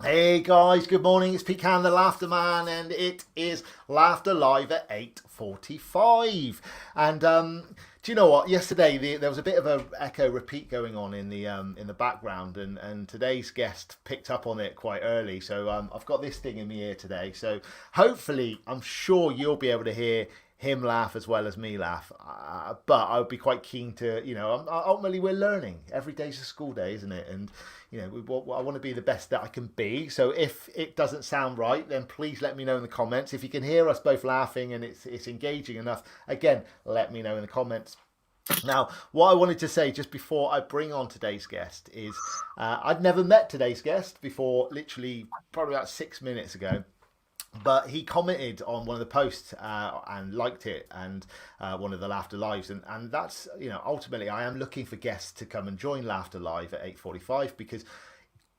Hey guys, good morning. It's Cann, the Laughterman, and it is Laughter Live at 8:45. And do you know what? Yesterday there was a bit of a echo repeat going on in the background, and today's guest picked up on it quite early. So I've got this thing in my ear today. So hopefully, I'm sure you'll be able to hear him laugh as well as me laugh. But I would be quite keen to, ultimately we're learning. Every day's a school day, isn't it? And I want to be the best that I can be. So if it doesn't sound right, then please let me know in the comments. If you can hear us both laughing and it's engaging enough, again, let me know in the comments. Now, what I wanted to say just before I bring on today's guest is I'd never met today's guest before, literally probably about 6 minutes ago. But he commented on one of the posts and liked it, and one of the Laughter Lives, and that's, ultimately I am looking for guests to come and join Laughter Live at 8:45 because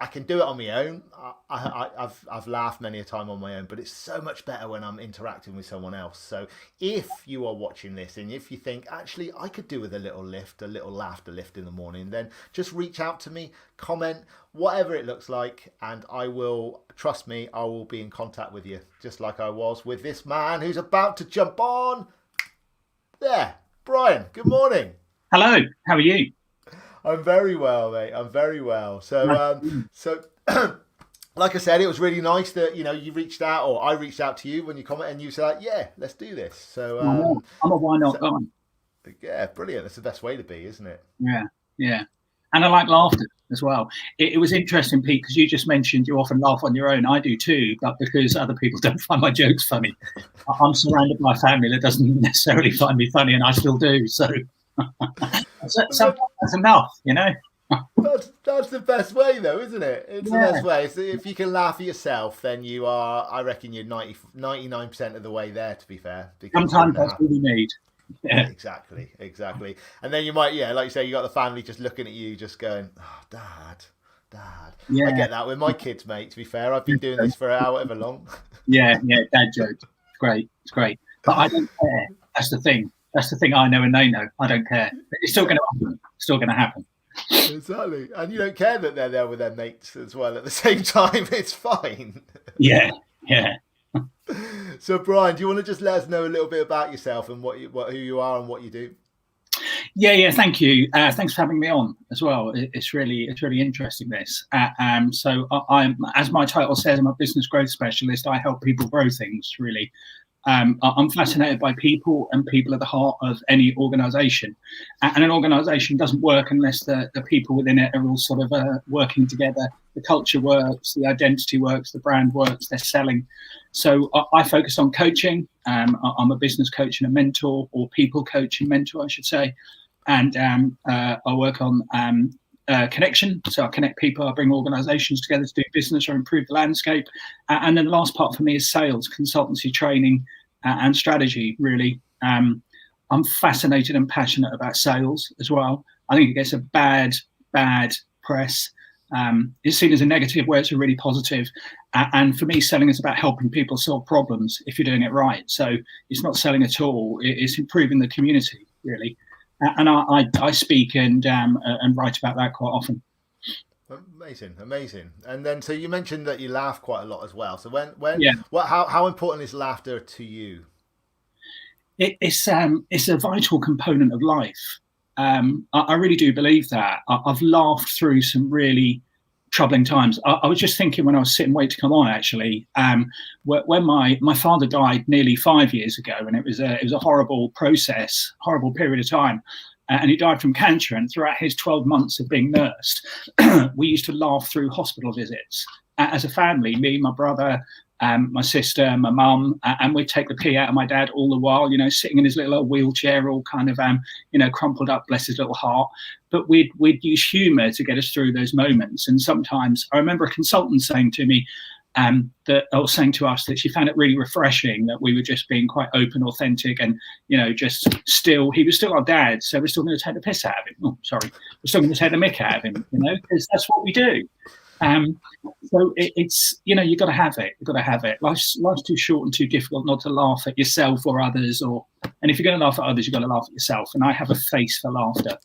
I can do it on my own. I've laughed many a time on my own, but it's so much better when I'm interacting with someone else. So if you are watching this and if you think, actually, I could do with a little laughter lift in the morning, then just reach out to me, comment, whatever it looks like, and I will, trust me, I will be in contact with you, just like I was with this man who's about to jump on. There, Brian, good morning. Hello, how are you? I'm very well, mate. I'm very well. So like I said, it was really nice that you reached out, or I reached out to you when you commented, and you said, like, "Yeah, let's do this." So I'm a why not guy. Yeah, brilliant. That's the best way to be, isn't it? Yeah, and I like laughter as well. It was interesting, Pete, because you just mentioned you often laugh on your own. I do too, but because other people don't find my jokes funny, I'm surrounded by family that doesn't necessarily find me funny, and I still do. So. Sometimes that's enough, That's the best way, though, isn't it? It's the best way. So if you can laugh at yourself, then you are, I reckon you're 99% of the way there, to be fair. Sometimes that's all you need. Yeah. Exactly. And then you might, like you say, you got the family just looking at you, just going, "Oh, Dad. Yeah. I get that with my kids, mate, to be fair. I've been doing this for however long. Yeah, dad jokes. It's great. But I don't care. That's the thing. I know and they know. I don't care. It's still going to happen. Exactly. And you don't care that they're there with their mates as well at the same time. It's fine. Yeah. So, Brian, do you want to just let us know a little bit about yourself and who you are and what you do? Yeah. Thank you. Thanks for having me on as well. It's really interesting, this. So I'm, as my title says, I'm a business growth specialist. I help people grow things, really. I'm fascinated by people, and people are the heart of any organisation. And an organisation doesn't work unless the people within it are all sort of working together. The culture works, the identity works, the brand works, they're selling. So I focus on coaching. I'm a business coach and a mentor, or people coach and mentor, I should say. And I work on connection. So I connect people, I bring organisations together to do business or improve the landscape. And then the last part for me is sales, consultancy, training, and strategy, really. I'm fascinated and passionate about sales as well. I think it gets a bad press. It's seen as a negative where it's a really positive. And for me, selling is about helping people solve problems if you're doing it right. So it's not selling at all. It's improving the community, really. And I speak and write about that quite often. Amazing. And then, so you mentioned that you laugh quite a lot as well. So Yeah. how important is laughter to you? It's a vital component of life. I really do believe that. I've laughed through some really troubling times. I was just thinking when I was sitting waiting to come on, actually, when my father died nearly 5 years ago, and it was a horrible process, horrible period of time. And he died from cancer. And throughout his 12 months of being nursed, we used to laugh through hospital visits as a family, me, my brother, my sister, my mum, and we'd take the pee out of my dad all the while, sitting in his little old wheelchair, all kind of, crumpled up, bless his little heart. But we'd use humour to get us through those moments. And sometimes I remember a consultant saying to me, saying to us that she found it really refreshing that we were just being quite open, authentic, and just still. He was still our dad, so we're still going to take the piss out of him. Oh, sorry, we're still going to take the mick out of him, because that's what we do. So it's you got to have it. You've got to have it. Life's too short and too difficult not to laugh at yourself or others. And if you're going to laugh at others, you've got to laugh at yourself. And I have a face for laughter.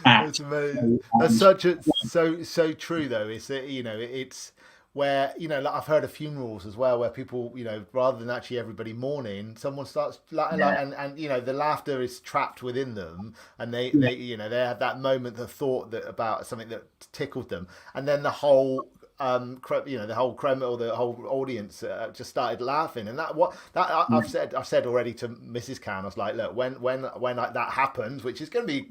That's amazing. That's so true, though. It's it's where, you know, like I've heard of funerals as well, where people, you know, rather than actually everybody mourning, someone starts Yeah. and you know, the laughter is trapped within them, and Yeah. they you know, they have that moment, the thought that about something that tickled them, and then the whole you know, the whole crowd or the whole audience just started laughing, and Yeah. I've said already to Mrs. Cann. I was like, look, when that happens, which is going to be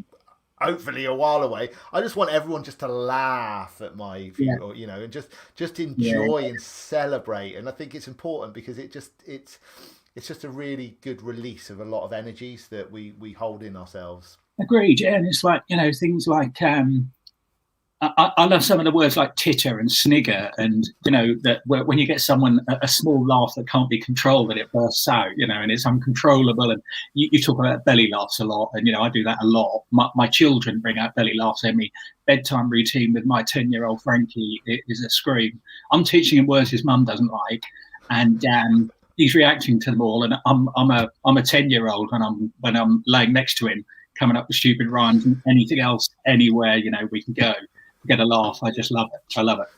hopefully a while away, I just want everyone just to laugh at my Yeah. view, or you know, and just Yeah. enjoy and celebrate. And I think it's important because it's just a really good release of a lot of energies that we hold in ourselves. Agreed. Yeah. And it's like, you know, things like I love some of the words like titter and snigger, and you know that when you get someone a small laugh that can't be controlled and it bursts out, you know, and it's uncontrollable. And you talk about belly laughs a lot, and you know I do that a lot. My children bring out belly laughs in me. Bedtime routine with my 10-year-old Frankie is a scream. I'm teaching him words his mum doesn't like, and he's reacting to them all. And I'm a 10-year-old, and when I'm laying next to him, coming up with stupid rhymes and anything else, anywhere you know we can go. Get a laugh. I just love it. I love it.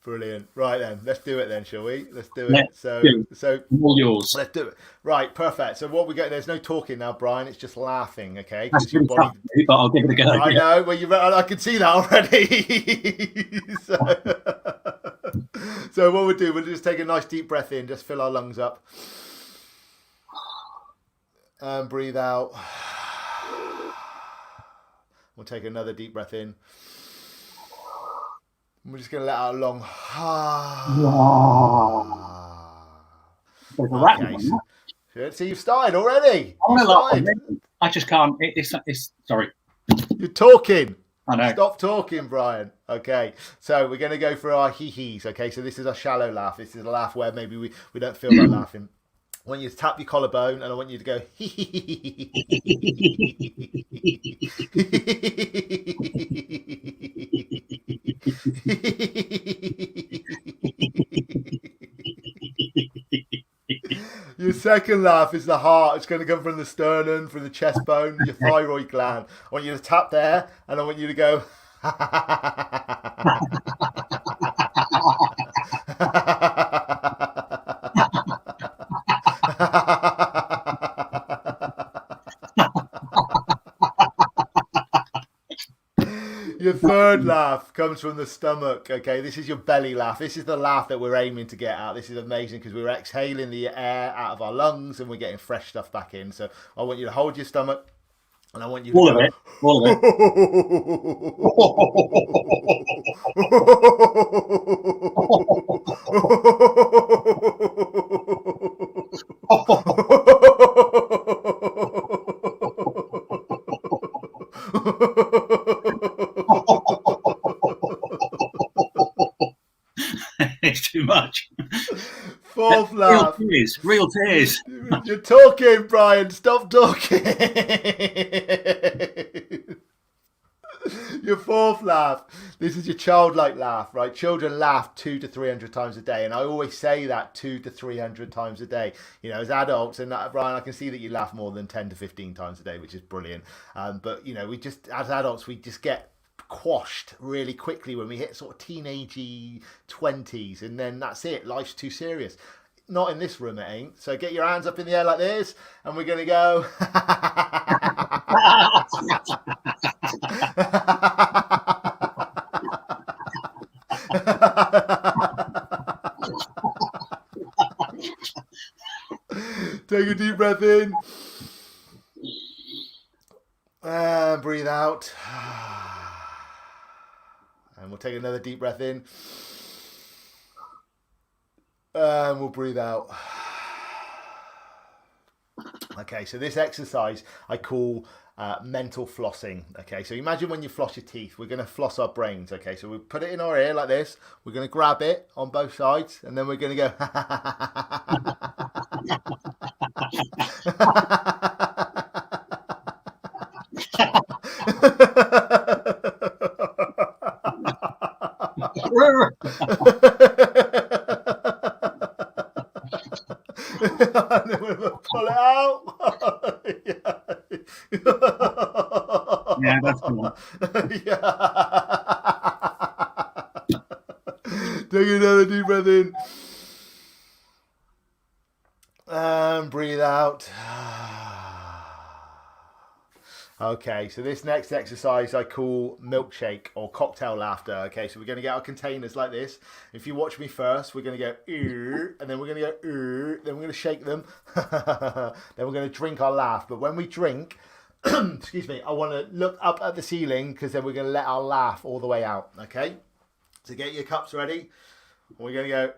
Brilliant. Right then, let's do it then, shall we? Let's do it. Let's do So all yours. let's do it. Right, perfect. So what we got? There's no talking now, Brian. It's just laughing. Okay, That's because your pretty body. tough, but I'll give it a go. I Yeah. know. Well, I can see that already. So what we'll do, we'll just take a nice deep breath in, just fill our lungs up, and breathe out. We'll take another deep breath in. We're just going to let out a long. Okay. So you've started already. I just can't. It's sorry. You're talking. I know. Stop talking, Brian. Okay. So we're going to go for our hee-hees. Okay. So this is a shallow laugh. This is a laugh where maybe we don't feel like laughing. I want you to tap your collarbone, and I want you to go. Your second laugh is the heart. It's going to come from the sternum, from the chest bone, your thyroid gland. I want you to tap there, and I want you to go. Your third laugh comes from the stomach. Okay, this is your belly laugh. This is the laugh that we're aiming to get out. This is amazing because we're exhaling the air out of our lungs and we're getting fresh stuff back in. So I want you to hold your stomach, and I want you to all of it. It's too much. Fourth laugh. Real tears. You're talking, Brian. Stop talking. Your fourth laugh. This is your childlike laugh, right? Children laugh 200 to 300 times a day, and I always say that 200 to 300 times a day. You know, as adults, and Brian, I can see that you laugh more than 10 to 15 times a day, which is brilliant. But you know, we just as adults, we just get quashed really quickly when we hit sort of teenagey 20s, and then that's it. Life's too serious. Not in this room, it ain't. So get your hands up in the air like this, and we're gonna go. Take a deep breath in and breathe out, and we'll take another deep breath in and we'll breathe out. Okay, so this exercise I call mental flossing. Okay, so imagine when you floss your teeth, we're going to floss our brains. Okay, so we put it in our ear like this, we're going to grab it on both sides, and then we're going to go. And then we'll pull it out. Yeah, that's cool. Yeah. Take another deep breath in. And breathe out. Okay, so this next exercise I call milkshake or cocktail laughter. Okay, so we're going to get our containers like this. If you watch me first, we're going to go, and then we're going to go, then we're going to shake them. Then we're going to drink our laugh. But when we drink, excuse me, I want to look up at the ceiling because then we're going to let our laugh all the way out. Okay, so get your cups ready. We're going to go,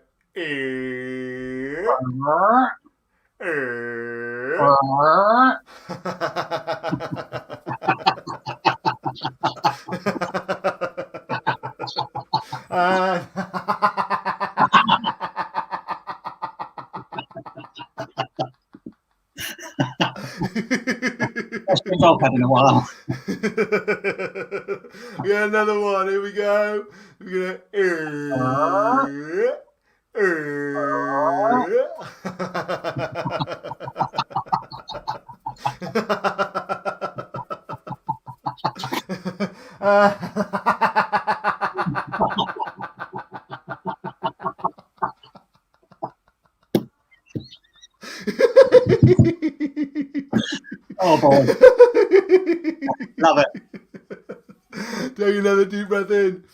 That's been I've had in a while. Yeah, another one. Here we go. We're Oh boy, love it. Take another deep breath in.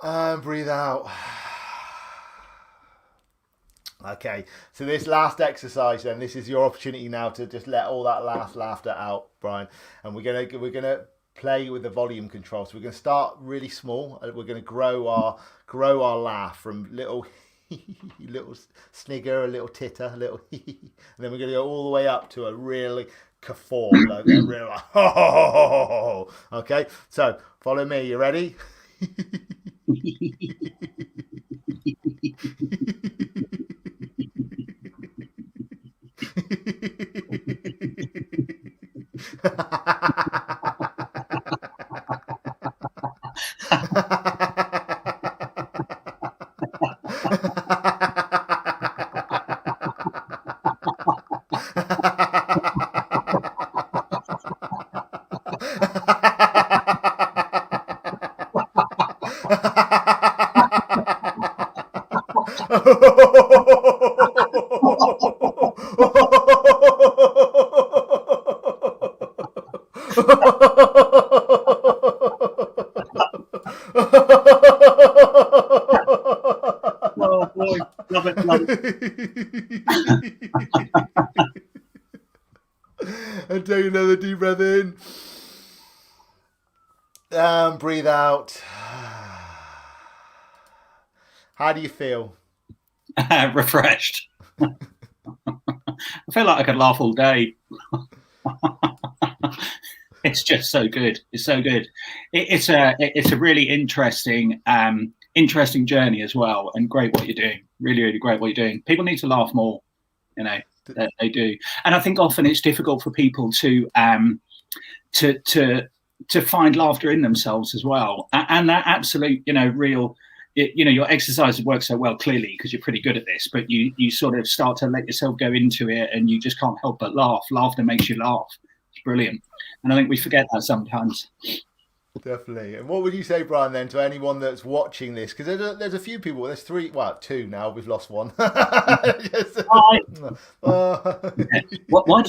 And breathe out. Okay, so this last exercise then, this is your opportunity now to just let all that laughter out, Brian. And we're gonna play with the volume control. So we're gonna start really small. We're gonna grow our laugh from little little snigger, a little titter, a little and then we're gonna go all the way up to a really guffaw, like a real like, okay. So follow me. You ready? Oh boy, love it, love it. And take another deep breath in. And breathe out. How do you feel? Refreshed. I feel like I could laugh all day. It's just so good. It's so good. It's a really interesting journey as well, and great what you're doing. Really, really great what you're doing. People need to laugh more. You know, they do, and I think often it's difficult for people to find laughter in themselves as well, and that absolute, real. Your exercises work so well clearly because you're pretty good at this, but you sort of start to let yourself go into it and you just can't help but laugh. Laughter makes you laugh. It's brilliant. And I think we forget that sometimes. Definitely. And what would you say, Brian, then, to anyone that's watching this? Because there's a few people. There's two now. We've lost one. Why did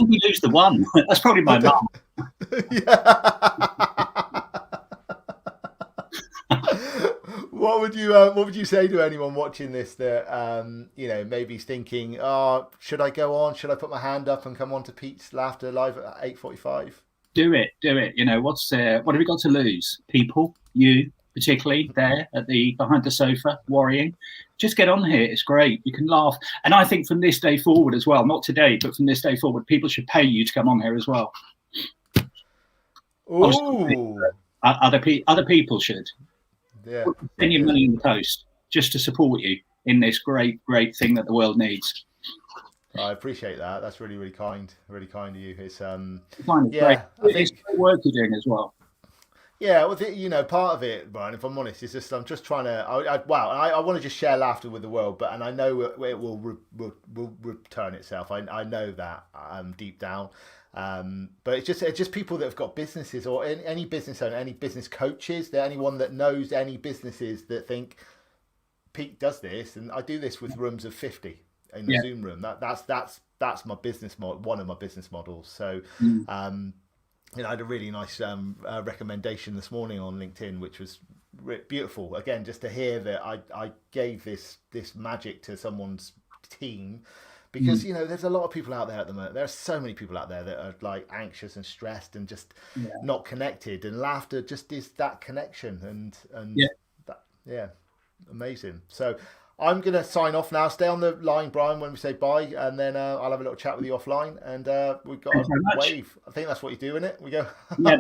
we lose the one? That's probably my mum. Yeah. What would you say to anyone watching this that maybe thinking, should I go on? Should I put my hand up and come on to Pete's Laughter Live at 8:45? Do it. What have we got to lose? People, you particularly there behind the sofa worrying. Just get on here. It's great. You can laugh. And I think from this day forward as well, not today, but from this day forward, people should pay you to come on here as well. Ooh. Other people should. Yeah. Spend your money in the post just to support you in this great thing that the world needs. I appreciate that. That's really, really kind. Really kind of you. It's great. It's great work you're doing as well. Yeah, well, part of it, Brian, if I'm honest, is just I'm just trying to. I want to just share laughter with the world, and I know it will return itself. I know that deep down, But it's just people that have got businesses, or any business owner, any business coaches, that anyone that knows any businesses that think Pete does this, and I do this with rooms of 50 in the Yeah. Zoom room. That's my business model, one of my business models. So, I had a really nice recommendation this morning on LinkedIn, which was beautiful. Again, just to hear that I gave this magic to someone's team, because there's a lot of people out there at the moment. There are so many people out there that are like anxious and stressed and just not connected. And laughter just is that connection, and that, amazing. So I'm going to sign off now. Stay on the line, Brian, when we say bye, and then I'll have a little chat with you offline. And we've got a wave. I think that's what you do, isn't it? We go. Yeah.